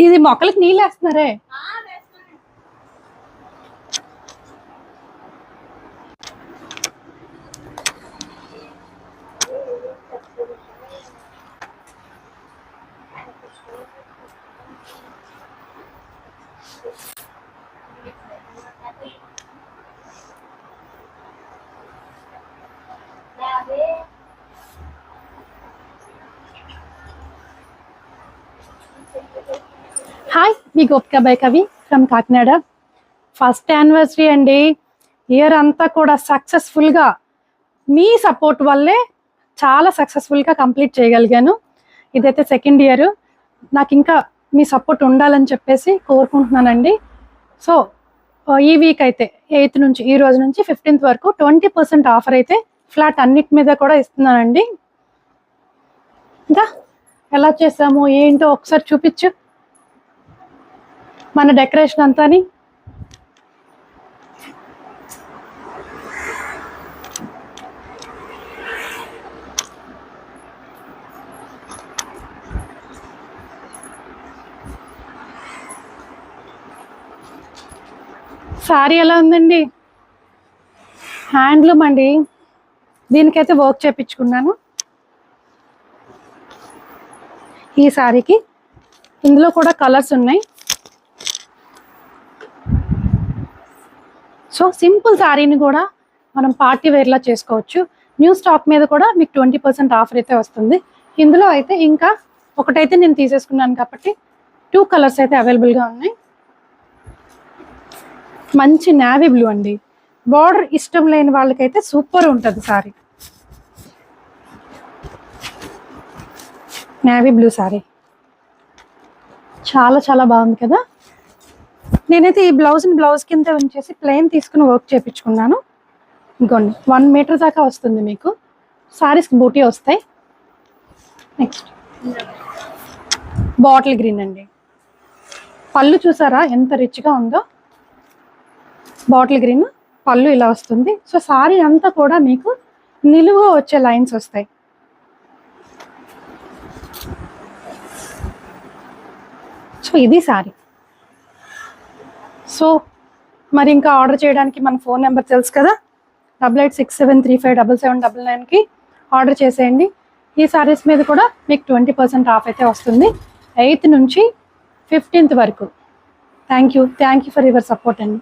ఇది మొక్కలకి నీళ్ళు వేస్తున్నారే? హాయ్, మీ గోపిక బై కవి ఫ్రమ్ కాకినాడ. ఫస్ట్ యానివర్సరీ అండి. ఇయర్ అంతా కూడా సక్సెస్ఫుల్గా మీ సపోర్ట్ వల్లే చాలా సక్సెస్ఫుల్గా కంప్లీట్ చేయగలిగాను. ఇదైతే సెకండ్ ఇయర్. నాకు ఇంకా మీ సపోర్ట్ ఉండాలని చెప్పేసి కోరుకుంటున్నానండి. సో ఈ వీక్ అయితే 8th నుంచి, ఈ రోజు నుంచి 15th వరకు 20% ఆఫర్ అయితే ఫ్లాట్ అన్నిటి మీద కూడా ఇస్తున్నానండి. ఇంకా ఎలా చేసాము ఏంటో ఒకసారి చూపించు మన డెకరేషన్ అంతాని. సారీ ఎలా ఉందండి? హ్యాండ్లూమ్ అండి. దీనికైతే వర్క్ చేయించుకున్నాను. ఈ సారీకి ఇందులో కూడా కలర్స్ ఉన్నాయి. సో సింపుల్ శారీని కూడా మనం పార్టీ వేర్లా చేసుకోవచ్చు. న్యూ స్టాక్ మీద కూడా మీకు 20% ఆఫర్ అయితే వస్తుంది. ఇందులో అయితే ఇంకా ఒకటైతే నేను తీసేసుకున్నాను కాబట్టి 2 కలర్స్ అయితే అవైలబుల్గా ఉన్నాయి. మంచి నేవీ బ్లూ అండి. బార్డర్ ఇష్టం లేని వాళ్ళకైతే సూపర్ ఉంటుంది సారీ. నేవీ బ్లూ సారీ చాలా చాలా బాగుంది కదా. నేనైతే ఈ బ్లౌజ్ కింద ఉంచేసి ప్లెయిన్ తీసుకుని వర్క్ చేయించుకున్నాను. ఇంకోండి 1 మీటర్ దాకా వస్తుంది మీకు. సారీస్కి బూటీ వస్తాయి. నెక్స్ట్ బాటిల్ గ్రీన్ అండి. పళ్ళు చూసారా ఎంత రిచ్గా ఉందో. బాటిల్ గ్రీన్ పళ్ళు ఇలా వస్తుంది. సో సారీ అంతా కూడా మీకు నిలువుగా వచ్చే లైన్స్ వస్తాయి. సో ఇది సారీ. సో మరి ఇంకా ఆర్డర్ చేయడానికి మన ఫోన్ నెంబర్ తెలుసు కదా, 8867357799కి ఆర్డర్ చేసేయండి. ఈ సారీస్ మీద కూడా మీకు 20% ఆఫ్ అయితే వస్తుంది 8th నుంచి 15th వరకు. Thank you for your support అండి.